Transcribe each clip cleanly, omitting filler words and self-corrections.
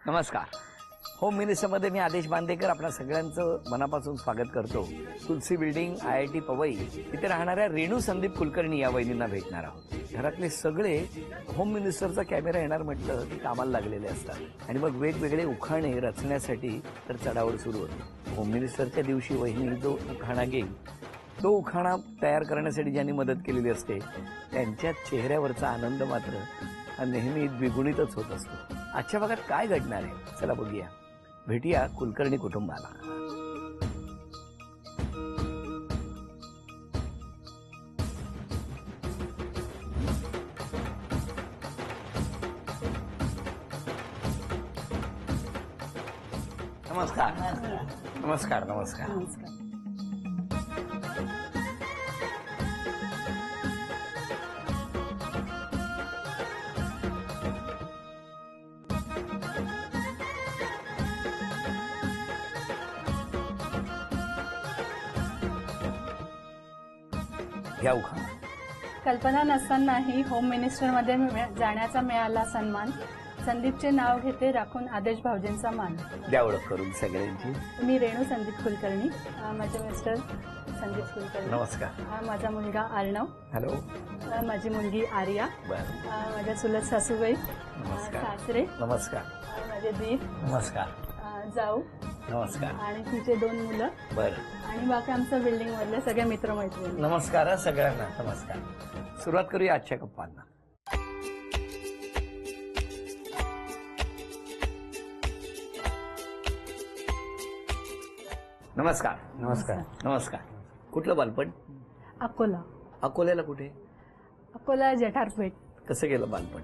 नमस्कार. होम मिनिस्टरमध्ये मी आदेश बांदेकर आपल्या सगळ्यांचं मनापासून स्वागत करतो. तुलसी बिल्डिंग IIT पवई इथे राहणाऱ्या रेणू संदीप कुलकर्णी या वहिनींना भेटणार आहोत. घरातले सगळे होम मिनिस्टरचा कॅमेरा येणार म्हटलं की कामाला लागलेले असतात आणि मग वेगवेगळे उखाणे रचण्यासाठी तर चढावड सुरू होते. होम मिनिस्टरच्या दिवशी वहिनी जो उखाणा घेईल तो उखाणा तयार करण्यासाठी ज्यांनी मदत केलेली असते त्यांच्या चेहऱ्यावरचा आनंद मात्र हा नेहमी द्विगुणितच होत असतो. आजच्या भागात काय घडणार आहे चला बघूया. भेटूया कुलकर्णी कुटुंबाला. नमस्कार नमस्कार नमस्कार. घ्या उखाणा. कल्पना नसतानाही होम मिनिस्टरमध्ये जाण्याचा मिळाला सन्मान. संदीपचे नाव घेते राखून आदेश भाऊजींचा मान. द्या ओळख करून सगळ्यांची. मी रेणू संदीप कुलकर्णी. माझे मिस्टर संदीप कुलकर्णी. नमस्कार. माझा मुलगा अर्णव. हॅलो. माझी मुलगी आर्या. बरं. माझ्या चुलत सासूबाई. नमस्कार. सासरे. नमस्कार. माझे दीर. नमस्कार. जाऊ. नमस्कार. आणि तिचे 2 मुलं. बरं. आणि बाकी आमच्या बिल्डिंग मधले सगळे मित्रमैत्रिणी. नमस्कार सगळ्यांना. नमस्कार. सुरुवात करूया आजच्या गप्पांना. नमस्कार. नमस्कार. नमस्कार. कुठलं बालपण? अकोला. अकोल्याला कुठे? अकोला जठारपेठ. कसं गेलं बालपण?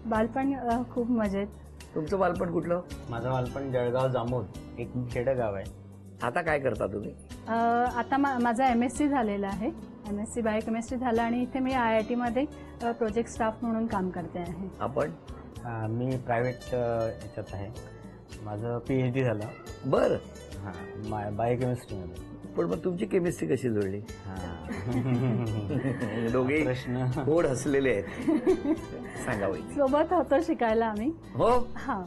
बालपण खूप मजेत. तुमचं बालपण कुठलं? माझं बालपण जळगाव जामोद, एक खेडेगाव आहे. आता काय करता तुम्ही? आता माझा MSc झालेला आहे. MSc बायोकेमिस्ट्री झाला आणि इथे मी IIT मध्ये प्रोजेक्ट स्टाफ म्हणून काम करते आहे. आपण? मी प्रायव्हेट याच्यात आहे. माझं PhD झालं. बर. हां, बायोकेमिस्ट्रीमध्ये. पण मग तुमची केमिस्ट्री कशी जुळली? दोघे प्रश्न गोड हसलेले आहेत. सांगा बाई. सोबत होतो शिकायला आम्ही. हो. हां,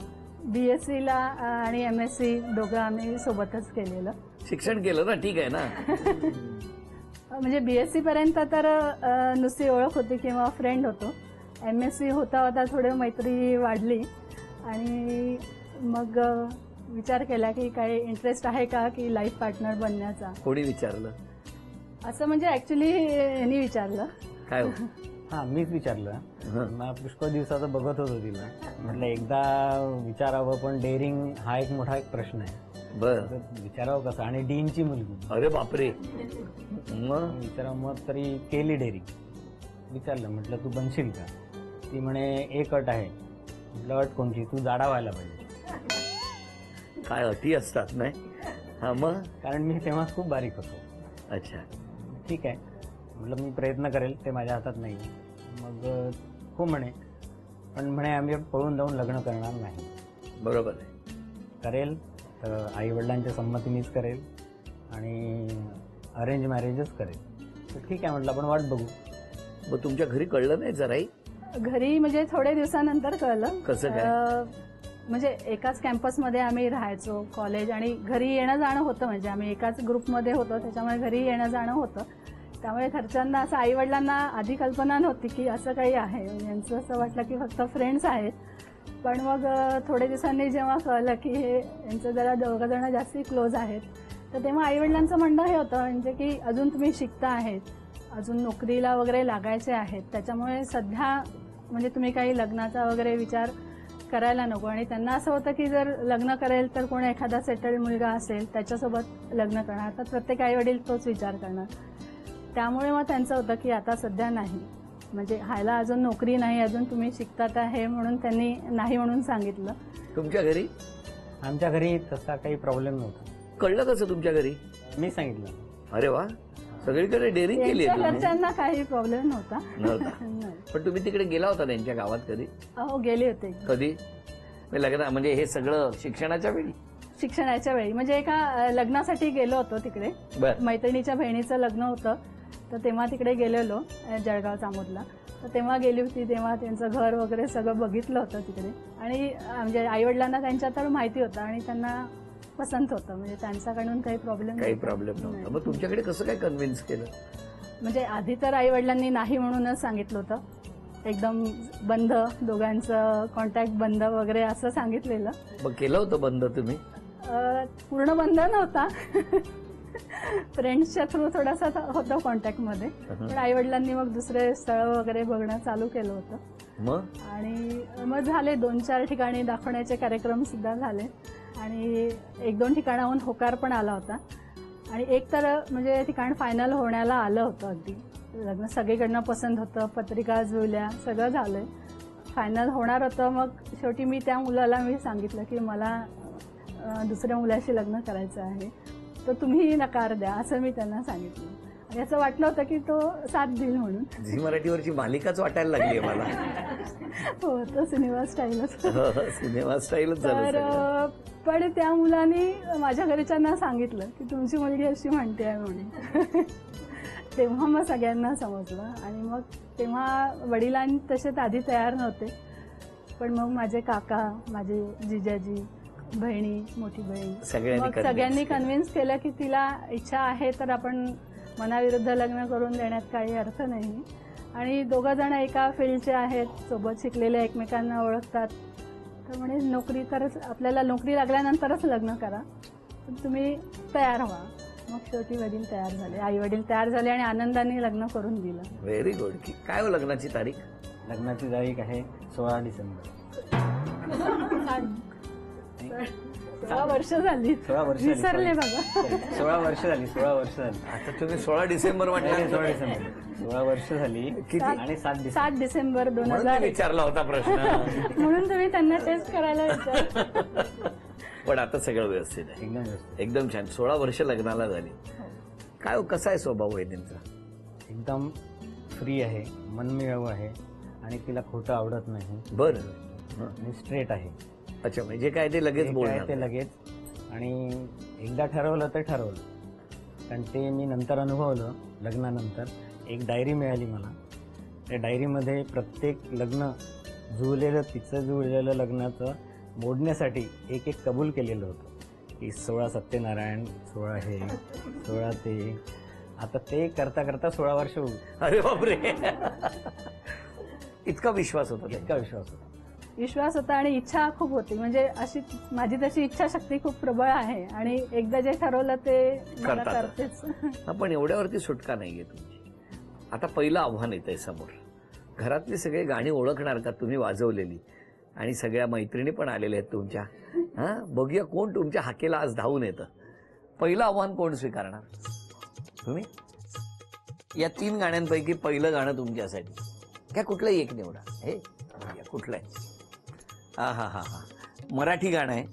BSc ला आणि MSc दोघं आम्ही सोबतच केलेलं. शिक्षण केलं ना, ठीक आहे ना. म्हणजे BSc पर्यंत तर नुसती ओळख होती किंवा फ्रेंड होतो. MSc होता होता थोडी मैत्री वाढली आणि मग विचार केला की काय इंटरेस्ट आहे का की लाईफ पार्टनर बनण्याचा. कोणी विचारलं? असं म्हणजे ऍक्च्युली यांनी विचारलं. काय हो? हां, मीच विचारलं. मला पुष्कळ दिवसाचं बघत होतो तिला. म्हटलं एकदा विचारावं, पण डेअरिंग हा एक मोठा प्रश्न आहे. बर. विचारावं कसं, आणि डीनची मुलगी. अरे बापरे. मग विचारावं, मग तरी केली डेअरिंग. विचारलं, म्हटलं तू बनशील का? ती म्हणे एक अट आहे. म्हटलं अट कोणती? तू जाडा व्हायला पाहिजे. काय अटी असतात नाही? हा, मग? कारण मी तेव्हा खूप बारीक होतो. अच्छा, ठीक आहे म्हटलं, मी प्रयत्न करेल, ते माझ्या हातात नाही. मग हो म्हणे, पण म्हणे आम्ही पळून जाऊन लग्न करणार नाही. बरोबर आहे. करेल तर आईवडिलांच्या संमतीनेच करेल आणि अरेंज मॅरेजच करेल. तर ठीक आहे म्हटलं, आपण वाट बघू. मग तुमच्या घरी कळलं नाही जराही? घरी म्हणजे थोड्या दिवसानंतर कळलं. कसं काय? म्हणजे एकाच कॅम्पसमध्ये आम्ही राहायचो, कॉलेज आणि घरी येणं जाणं होतं. म्हणजे आम्ही एकाच ग्रुपमध्ये होतो, त्याच्यामुळे घरी येणं जाणं होतं. त्यामुळे घरच्यांना असं, आईवडिलांना आधी कल्पना नव्हती की असं काही आहे. यांचं असं वाटलं की फक्त फ्रेंड्स आहेत. पण मग थोड्या दिवसांनी जेव्हा कळलं की हे यांचं जरा दोघं जण जास्ती क्लोज आहेत, तर तेव्हा आईवडिलांचं म्हणणं हे होतं म्हणजे की अजून तुम्ही शिकता आहेत, अजून नोकरीला वगैरे लागायचे आहेत, त्याच्यामुळे सध्या म्हणजे तुम्ही काही लग्नाचा वगैरे विचार करायला नको. आणि त्यांना असं होतं की जर लग्न करेल तर कोण एखादा सेटल्ड मुलगा असेल त्याच्यासोबत लग्न करणार. तर प्रत्येक आईवडील तोच विचार करणार. त्यामुळे मग त्यांचं होतं की आता सध्या नाही, म्हणजे ह्याला अजून नोकरी नाही, अजून तुम्ही शिकतात आहे, म्हणून त्यांनी नाही म्हणून सांगितलं. तुमच्या घरी? आमच्या घरी तसा काही प्रॉब्लेम नव्हता. कळलं कसं तुमच्या घरी? मी सांगितलं. अरे वा, सगळीकडे डेअरिंग केली आहे तुम्ही. घरच्यांना काही प्रॉब्लेम नव्हता. पण तुम्ही तिकडे गेला होता त्यांच्या गावात कधी? हो, गेले होते. कधी? लग्न म्हणजे हे सगळं शिक्षणाच्या वेळी? शिक्षणाच्या वेळी म्हणजे एका लग्नासाठी गेलो होतो तिकडे. मैत्रिणीच्या बहिणीचं लग्न होतं, तर तेव्हा तिकडे गेलेलो जळगाव जामोदला. तर तेव्हा गेली होती, तेव्हा त्यांचं घर वगैरे सगळं बघितलं होतं तिकडे. आणि म्हणजे आईवडिलांना त्यांच्या तर माहिती होतं आणि त्यांना पसंत होतं, म्हणजे त्यांच्याकडून काही प्रॉब्लेम नव्हता. मग तुमच्याकडे कसं काय कन्व्हिन्स केलं? म्हणजे आधी तर आईवडिलांनी नाही म्हणूनच सांगितलं होतं, एकदम बंद, दोघांचं कॉन्टॅक्ट बंद वगैरे असं सांगितलेलं. मग केलं होतं बंद तुम्ही? पूर्ण बंद नव्हता, फ्रेंड्सच्या थ्रू थोडासा होतं कॉन्टॅक्टमध्ये. पण आईवडिलांनी मग दुसरे स्थळ वगैरे बघणं चालू केलं होतं. मग आणि मग झाले 2-4 ठिकाणी दाखवण्याचे कार्यक्रम सुद्धा झाले आणि 1-2 ठिकाणाहून होकार पण आला होता. आणि एक तर म्हणजे ठिकाण फायनल होण्याला आलं होतं, अगदी लग्न सगळीकडनं पसंत होतं, पत्रिका जुळल्या, सगळं झालंय, फायनल होणार होतं. मग शेवटी मी त्या मुलाला सांगितलं की मला दुसऱ्या मुलाशी लग्न करायचं आहे, तर तुम्ही नकार द्या, असं मी त्यांना सांगितलं. आणि असं वाटलं होतं की तो साथ देईल म्हणून. झी मराठीवरची मालिकाच वाटायला लागली मला. हो, तो सिनेमा स्टाईलच. सिनेमा स्टाईलच तर झालं. पण त्या मुलाने माझ्या घरच्यांना सांगितलं की तुमची मुलगी अशी म्हणते आहे म्हणून. तेव्हा मग सगळ्यांना समजलं. आणि मग तेव्हा वडिलांनी तसे तर आधी तयार नव्हते, पण मग माझे काका, माझे जिजाजी, बहिणी, मोठी बहीण, मग सगळ्यांनी कन्व्हिन्स केलं की तिला इच्छा आहे तर आपण मनाविरुद्ध लग्न करून देण्यात काही अर्थ नाही. आणि दोघं जण एका फील्डचे आहेत, सोबत शिकलेले, एकमेकांना ओळखतात, तर म्हणे नोकरी तर आपल्याला नोकरी लागल्यानंतरच लग्न करा, तर तुम्ही तयार व्हा. मग शेवटी वडील तयार झाले, आई वडील तयार झाले आणि आनंदाने लग्न करून दिलं. Very good. काय हो लग्नाची तारीख? लग्नाची तारीख आहे 16 डिसेंबर. 16 वर्ष झाली. 16 वर्ष विसरले बघा. 16 वर्ष झाली. 16 वर्ष झाली. आता तुम्ही 16 डिसेंबर म्हटलं. 16 डिसेंबर 16 वर्ष झाली. किती? आणि 7 डिसेंबर म्हणून 2000. मी विचारला होता प्रश्न. म्हणून तुम्ही त्यांना टेस्ट करायला विचार. पण आता सगळं व्यवस्थित आहे, एकदम व्यवस्थित. एकदम छान. 16 वर्ष लग्नाला झाली. काय हो, कसा आहे स्वभाव वहिनींचा? एकदम फ्री आहे, मनमिळावू आहे आणि तिला खोटं आवडत नाही. बरं. आणि स्ट्रेट आहे. अच्छा, म्हणजे काय ते लगेच ते बोलणार? काय ते लगेच. आणि एकदा ठरवलं तर ठरवलं, कारण ते मी नंतर अनुभवलं. लग्नानंतर एक डायरी मिळाली मला. त्या डायरीमध्ये प्रत्येक लग्न जुळलेलं, तिचं जुळलेलं लग्नाचं मोडण्यासाठी एक एक कबूल केलेलं होतं की 16 सत्यनारायण, 16 हे, 16 ते. आता ते करता करता 16 वर्ष होऊ. अरे बापरे. इतका विश्वास होता, इतका विश्वास होता. विश्वास होता आणि इच्छा खूप होती. म्हणजे अशी माझी तशी इच्छाशक्ती खूप प्रबळ आहे आणि एकदा जे ठरवलं ते मला करतात. करतेच. पण एवढ्यावरती सुटका नाहीये तुमची. आता पहिलं आव्हान येतंय समोर. घरातली सगळी गाणी ओळखणार का तुम्ही वाजवलेली? आणि सगळ्या मैत्रिणी पण आलेल्या आहेत तुमच्या. बघूया कोण तुमच्या हाकेला आज धावून येतं. पहिलं आव्हान कोण स्वीकारणार? तुम्ही? या 3 गाण्यांपैकी पहिलं गाणं तुमच्यासाठी काय? कुठलंही एक निवडा. हे कुठलं आहे? हा, मराठी गाणं आहे.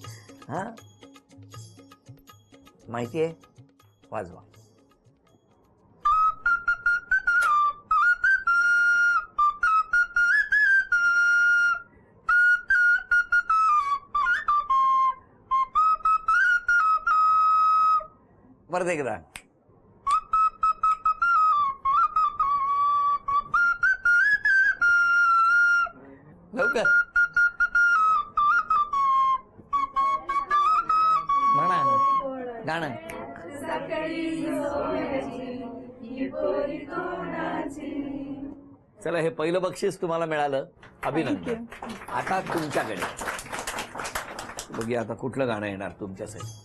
माहिती आहे? वाजवा. परत एकदा. लवकर म्हणा गाणं. चला, हे पहिलं बक्षीस तुम्हाला मिळालं, अभिनंदन. आता तुमच्याकडे बघूया आता कुठलं गाणं येणार तुमच्यासाठी.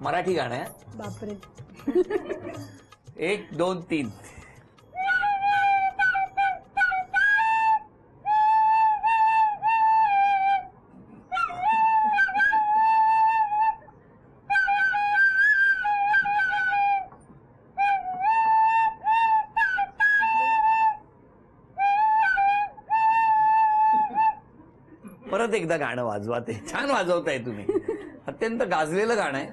मराठी गाणं आहे. बापरे. 1 2 3. परत एकदा गाणं वाजवा. ते छान वाजवताय तुम्ही. अत्यंत गाजलेलं गाणं आहे.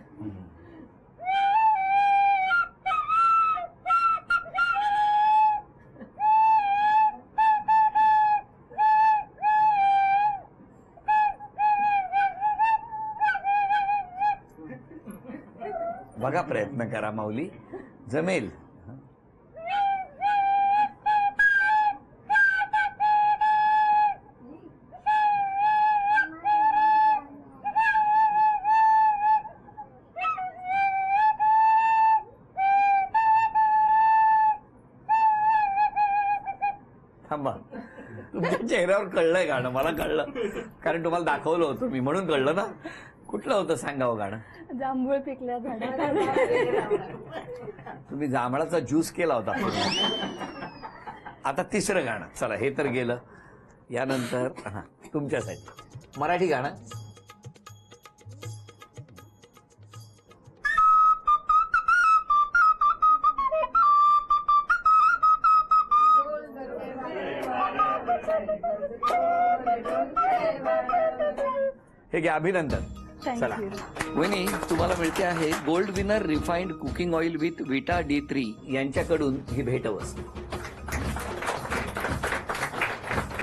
बघा, प्रयत्न करा माऊली, जमेल. चेहऱ्यावर कळलंय गाणं, मला कळलं, कारण तुम्हाला दाखवलं होतं मी, म्हणून कळलं ना. कुठलं होतं सांगावं गाणं? जांभूळ पिकल्या झाडाखाली. तुम्ही जांभळाचा ज्यूस केला होता पूर्ण. आता तिसरं गाणं, चला हे तर गेलं. यानंतर हा तुमच्यासाठी मराठी गाणं. हे घ्या, अभिनंदन. चला थँक्यू. वहिनी, तुम्हाला मिळते आहे gold winner refined cooking oil with विटा D3 यांच्याकडून ही भेटवस्तू.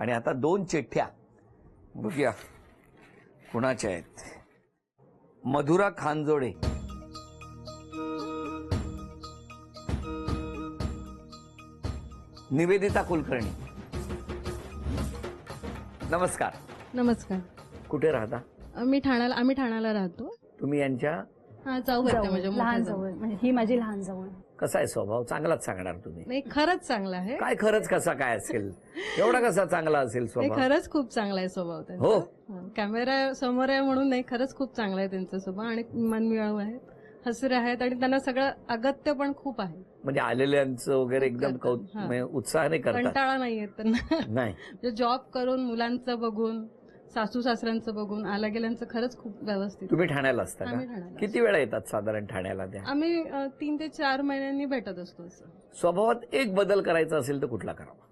आणि आता 2 चिठ्ठ्या बघूया कुणाच्या आहेत. मधुरा खानजोडे, निवेदिता कुलकर्णी. नमस्कार. नमस्कार. कुठे राहता? आम्ही ठाण्याला राहतो. तुम्ही यांच्या हा जाऊ करते म्हणजे लहान जाऊ आहे. म्हणजे ही माझी लहान जाऊ आहे. कसा आहे स्वभाव? चांगलाच सांगणार तुम्ही. नाही खरंच चांगला आहे. काय खरंच कसा काय असेल? एवढा कसा चांगला असेल नाही स्वभाव? खरंच खूप चांगला आहे स्वभाव त्यांचा. हो. हा, कॅमेरा समोर आहे म्हणून नाही, खरंच खूप चांगला आहे त्यांचा स्वभाव आणि मनमिळाऊ आहेत, हसरे आहेत आणि त्यांना सगळं अगत्य पण खूप आहे. म्हणजे आलेल्यांचं वगैरे एकदम करतात, हा. म्हणजे उत्साहाने करतात. कंटाळा नाहीये त्यांना. नाही, जॉब करून मुलांचं बघून सासू सासऱ्यांचं बघून आला गेल्यांचं खरंच खूप व्यवस्थित. तुम्ही ठाण्याला असता आम्ही का? ठाण्याला किती वेळा येतात साधारण ठाण्याला त्या? आम्ही 3 ते 4 महिन्यांनी भेटत असतो. असं स्वभावात एक बदल करायचा असेल तर कुठला करावा?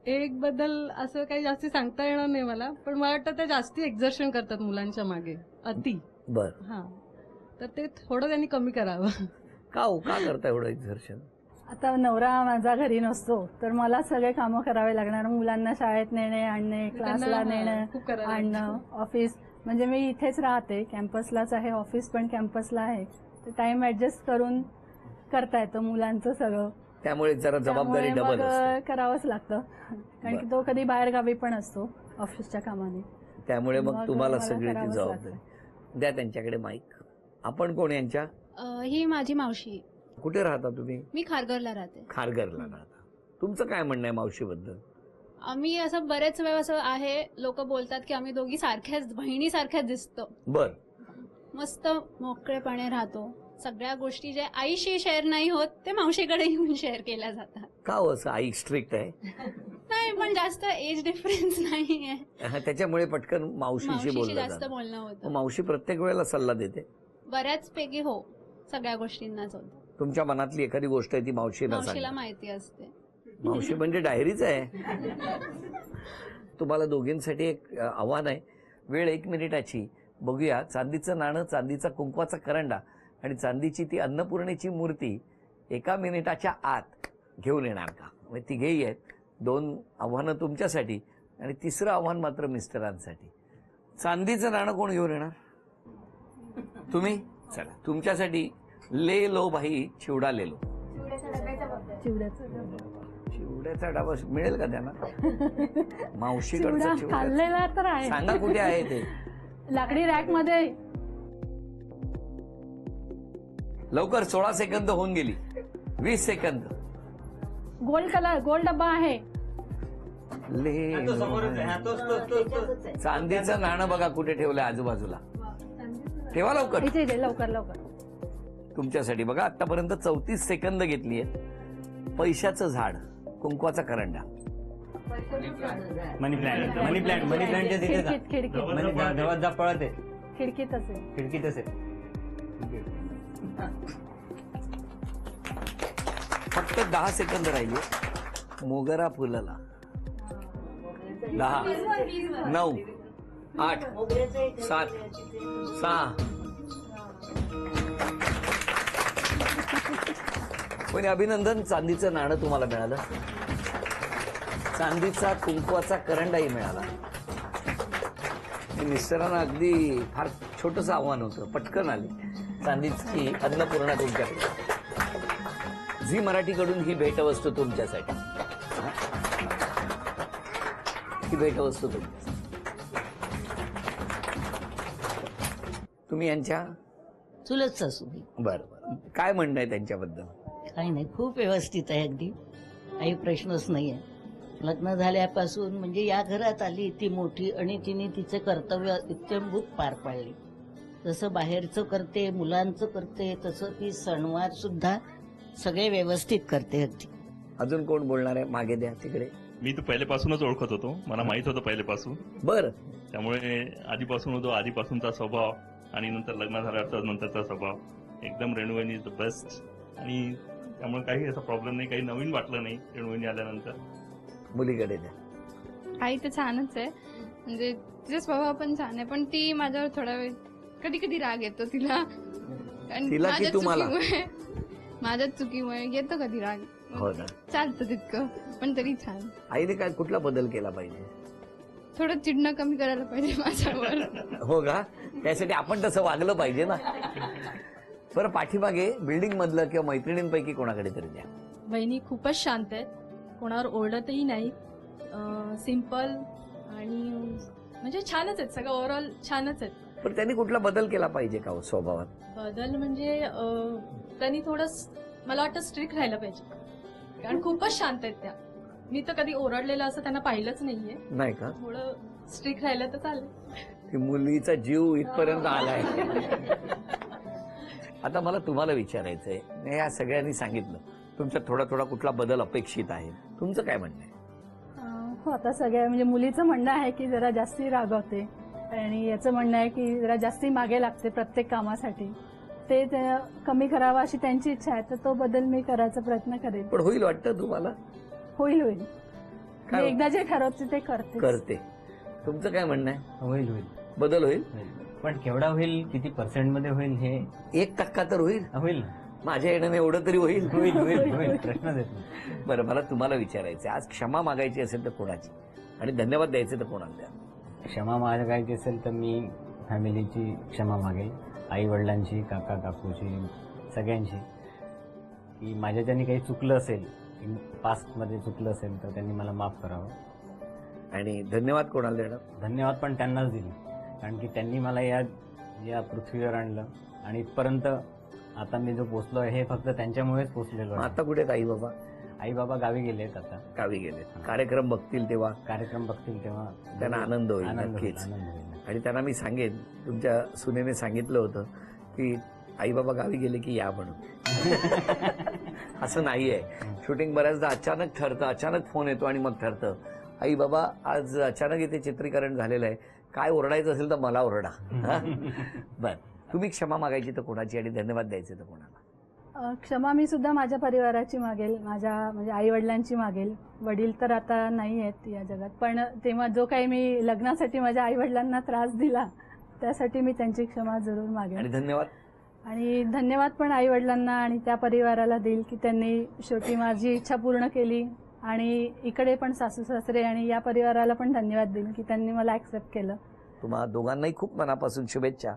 एक बदल असं काही जास्त सांगता येणार नाही मला, पण मला वाटतं ते जास्ती एक्झर्शन करतात मुलांच्या मागे अति. बर, हा, तर ते थोडं त्यांनी कमी करावं. का हो, का करता एवढं एक्झर्शन? आता नवरा माझा घरी नसतो तर मला सगळे कामं करावे लागणार. मुलांना शाळेत नेणे, आणणे, क्लासला त्यांना, नेणं, खूप करायला आणणं, ऑफिस. म्हणजे मी इथेच राहते, कॅम्पसलाच आहे, ऑफिस पण कॅम्पसला आहे. तर टाइम ऍडजस्ट करून करता येतं मुलांचं सगळं. त्यामुळे जरा जबाबदारी त्यामुळे डबल मग असते. करावंच लागतं, कारण की तो कधी बाहेर गावी पण असतो ऑफिसच्या कामाने. त्यामुळे मग मग तुम्हाला मला सगळी ती करावंच जबाबदारी. द्या त्यांच्याकडे माईक. आपण कोण यांच्या? ही माझी मावशी. कुठे राहता तुम्ही? मी खारघरला राहते. खारघरला राहता. तुमचं काय म्हणणं आहे मावशीबद्दल? आम्ही असं बरेच वेळ असं आहे, लोक बोलतात की आम्ही दोघी सारख्याच बहिणी सारख्याच दिसतो. बर, मस्त मोकळेपणे राहतो. सगळ्या गोष्टी जे आईशी शेअर नाही होत ते मावशीकडे येऊन शेअर केल्या जातात. का हो असं? आई स्ट्रिक्ट आहे? नाही, पण जास्त एज डिफरन्स नाहीये. हा, त्याच्यामुळे पटकन मावशीशी मावशीशी बोललं जास्त जातं. बोलणं मग होतं. मावशी प्रत्येक वेळेला सल्ला देते? बऱ्याचपैकी हो, सगळ्या गोष्टींनाच होतं. तुमच्या मनातली एखादी गोष्ट आहे ती मावशीला मावशीला सांगा. माहिती असते. मावशी म्हणजे डायरीच आहे. तुम्हाला दोघींसाठी एक आव्हान आहे. वेळ 1 मिनिटाची. बघूया, चांदीचं नाणं, चांदीचा कुंकवाचा करंडा आणि चांदीची ती अन्नपूर्णेची मूर्ती 1 मिनिटाच्या आत घेऊन येणार का? म्हणजे तिघेही आहेत. 2 आव्हानं तुमच्यासाठी आणि तिसरं आव्हान मात्र मिस्टरांसाठी. चांदीचं नाणं कोण घेऊन येणार? तुम्ही? चला, तुमच्यासाठी ले लो भाई चिवडा ले लो. चिवड्याचा डबा मिळेल का त्यांना? मावशीकडचं चिवडा चिवडा खाल्लेला तर आहे. सांगा कुठे आहे ते. लाकडी रॅक मध्ये. लवकर, 16 सेकंद होऊन गेली. 20 सेकंद. गोल्ड कलर, गोल्ड डब्बा आहे. ले लो भाई. चांदीचं नाणं बघा कुठे ठेवलंय आजूबाजूला. ठेवा लवकर. इथे इथे, लवकर लवकर. तुमच्यासाठी बघा, आतापर्यंत 34 सेकंद घेतलीये. पैशाचं झाड, कुंकवाचा करंडा. मनी प्लांट, मनी प्लांट, मनी प्लांटच्या तिथे जा. खिडकीत खिडकीत मनी प्लांट जवळ जा, पळत आहे. खिडकीत असेल. खिडकीतच आहे. फक्त 10 सेकंद राहिले. मोगरा फुलला. 10, 9, 8, 7, 6. पण अभिनंदन, चांदीचं नाणं तुम्हाला मिळालं. चांदीचा कुंकवाचा करंडाही मिळाला. मिस्टरांना अगदी फार छोटंसं आव्हान होतं, पटकन आले. चांदीची अन्नपूर्णा तुमच्याकडे. झी मराठीकडून ही भेटवस्तू तुमच्यासाठी. ही भेटवस्तू तुमच्यासाठी. तुम्ही यांच्या? चुलत सासू. बरं बरं. काय म्हणणं आहे त्यांच्याबद्दल? काही नाही, खूप व्यवस्थित आहे, अगदी काही प्रश्नच नाही आहे. लग्न झाल्यापासून म्हणजे या घरात आली ती मोठी आणि तिने तिचे कर्तव्य इत्यंभूत पार पाडले. जसं बाहेरचं करते, मुलांचं करते, तसं ती सणवार सुद्धा सगळे व्यवस्थित करते. अगदी अजून कोण बोलणार आहे? मागे द्या तिकडे. मी तर पहिल्यापासूनच ओळखत होतो, मला माहित होतं पहिल्यापासून, बर, त्यामुळे आधीपासून होतो. आधीपासूनचा स्वभाव आणि नंतर लग्न झाल्यावर नंतरचा स्वभाव एकदम रेणुवहिनी इज द बेस्ट. आणि त्यामुळे काही असा प्रॉब्लेम नाही, काही नवीन वाटलं नाही रेणुवहिनी आल्यानंतर. मुलीकडे द्या. आई तर छानच आहे, म्हणजे तिचा स्वभाव पण छान आहे, पण ती माझ्यावर थोडा वेळ कधी कधी राग येतो तिला. आणि तिला की माझ्याच तुम्हाला? माझ्याच चुकीमुळे येतो कधी राग. हो ना. चालतं तितकं, पण तरी छान. आईने काय कुठला बदल केला पाहिजे? थोडं चिडणं कमी करायला पाहिजे माझ्यावर. हो का? त्यासाठी आपण तसं वागलं पाहिजे ना. बरं, पाठीमागे बिल्डिंग मधलं किंवा मैत्रिणींपैकी कोणाकडे तरी द्या. बहिणी खूपच शांत आहेत, कोणावर ओरडतही नाही, सिंपल आणि म्हणजे छानच आहेत, सगळं ओव्हरऑल छानच आहेत. पण त्यांनी कुठला बदल केला पाहिजे का हो स्वभावात? बदल म्हणजे त्यांनी थोडं मला वाटतं स्ट्रिक्ट राहिलं पाहिजे, कारण खूपच शांत आहेत त्या. मी तर कधी ओरडलेलं असं त्यांना पाहिलंच नाहीये. नाही का? थोडं स्ट्रिक्ट राहिलं तर चालेल. की मुलीचा जीव इथपर्यंत आलाय. आता मला तुम्हाला विचारायचंय, या सगळ्यांनी सांगितलं तुमच्यात थोडा थोडा कुठला बदल अपेक्षित आहे, तुमचं काय म्हणणं आहे? हो, आता सगळ्या म्हणजे मुलीचं म्हणणं आहे की जरा जास्ती रागवते आणि याचं म्हणणं आहे की जरा जास्ती मागे लागते प्रत्येक कामासाठी. ते कमी करावं अशी त्यांची इच्छा आहे, तर तो बदल मी करायचा प्रयत्न करेन. पण होईल वाटतं तुम्हाला? होईल होईल, काय मी एकदा जे ठरवते ते करते. तुमचं काय म्हणणं आहे? होईल होईल बदल होईल? होईल. पण केवढा होईल, किती पर्सेंटमध्ये होईल हे 1% तर होईल. होईल ना. माझ्या येण्याने एवढं तरी होईल. होईल होईल होईल, प्रश्नच येत नाही. बरं, मला तुम्हाला विचारायचं, आज क्षमा मागायची असेल तर कोणाची, आणि धन्यवाद द्यायचे तर कोणाला द्या? क्षमा मागायची असेल तर मी फॅमिलीची क्षमा मागेल, आई वडिलांची, काका काकूची, सगळ्यांची, की माझ्याच्यानी काही चुकलं असेल, पास्टमध्ये चुकलं असेल तर त्यांनी मला माफ करावं. आणि धन्यवाद कोणाला देणार? धन्यवाद पण त्यांनाच दिले, कारण की त्यांनी मला या पृथ्वीवर आणलं आणि इथपर्यंत आता मी जो पोचलो आहे हे फक्त त्यांच्यामुळेच पोचलेलो आहे. आता कुठे आई बाबा? आई बाबा गावी गेलेत, आता गावी गेले. कार्यक्रम बघतील तेव्हा कार्यक्रम बघतील तेव्हा त्यांना आनंद होईल. आनंद होईल, नक्कीच. आनंद होईल. आणि त्यांना मी सांगेन, तुमच्या सुनेने सांगितलं होतं की आई बाबा गावी गेले की या म्हणून. असं नाहीये. शूटिंग बऱ्याचदा अचानक ठरतं, अचानक फोन येतो आणि मग ठरतं. आई बाबा आज अचानक इथे चित्रीकरण झालेलं आहे, काय ओरडायचं असेल तर मला ओरडा. बर, तुम्ही क्षमा मागायची तर कोणाची आणि धन्यवाद द्यायचे तर कोणाला? क्षमा मी सुद्धा माझ्या परिवाराची मागेल, माझ्या म्हणजे आई वडिलांची मागेल. वडील तर आता नाही आहेत या जगात, पण तेव्हा जो काही मी लग्नासाठी माझ्या आई वडिलांना त्रास दिला त्यासाठी मी त्यांची क्षमा जरूर मागेल. आणि धन्यवाद? आणि धन्यवाद पण आई वडिलांना आणि त्या परिवाराला देईल की त्यांनी शेवटी माझी इच्छा पूर्ण केली. आणि इकडे पण सासू सासरे आणि या परिवाराला पण धन्यवाद देईल की त्यांनी मला ऍक्सेप्ट केलं. तुम्हा दोघांनाही खूप मनापासून शुभेच्छा.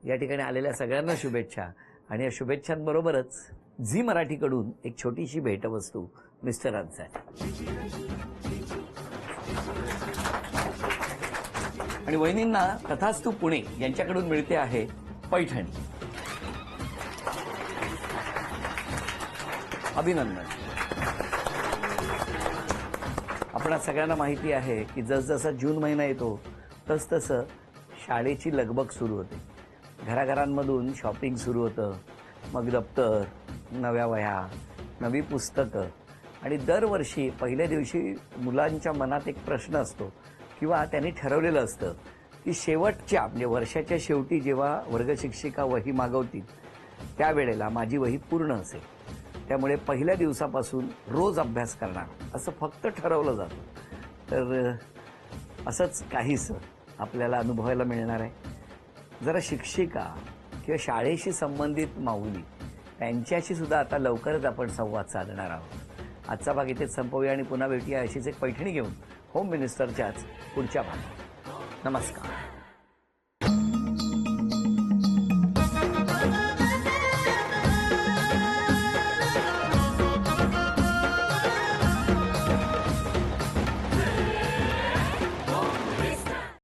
या ठिकाणी आलेल्या सगळ्यांना शुभेच्छा. आणि या शुभेच्छांबरोबरच झी मराठीकडून एक छोटीशी भेटवस्तू मिस्टरांसाठी. आणि वहिनींना तथास्तु पुणे यांच्याकडून मिळते आहे पैठणी. अभिनंदन. आपणा सगळ्यांना माहिती आहे की जसजसा जून महिना येतो तसतसं शाळेची लगबग सुरू होते. घराघरांमधून शॉपिंग सुरू होतं. मग दप्तर, नव्या वह्या, नवी पुस्तकं. आणि दरवर्षी पहिल्या दिवशी मुलांच्या मनात एक प्रश्न असतो किंवा त्यांनी ठरवलेलं असतं की शेवटच्या म्हणजे वर्षाच्या शेवटी जेव्हा वर्गशिक्षिका वही मागवतील त्यावेळेला माझी वही पूर्ण असेल. त्यामुळे पहिल्या दिवसापासून रोज अभ्यास करणार असं फक्त ठरवलं जातं. तर असंच काहीसं आपल्याला अनुभवायला मिळणार आहे. जरा शिक्षिका किंवा शाळेशी संबंधित माऊली त्यांच्याशी सुद्धा आता लवकरच आपण संवाद साधणार आहोत. आजचा भाग इथेच संपवूया आणि पुन्हा भेटूया अशीच एक पैठणी घेऊन होम मिनिस्टरच्याच पुढच्या भागात. नमस्कार.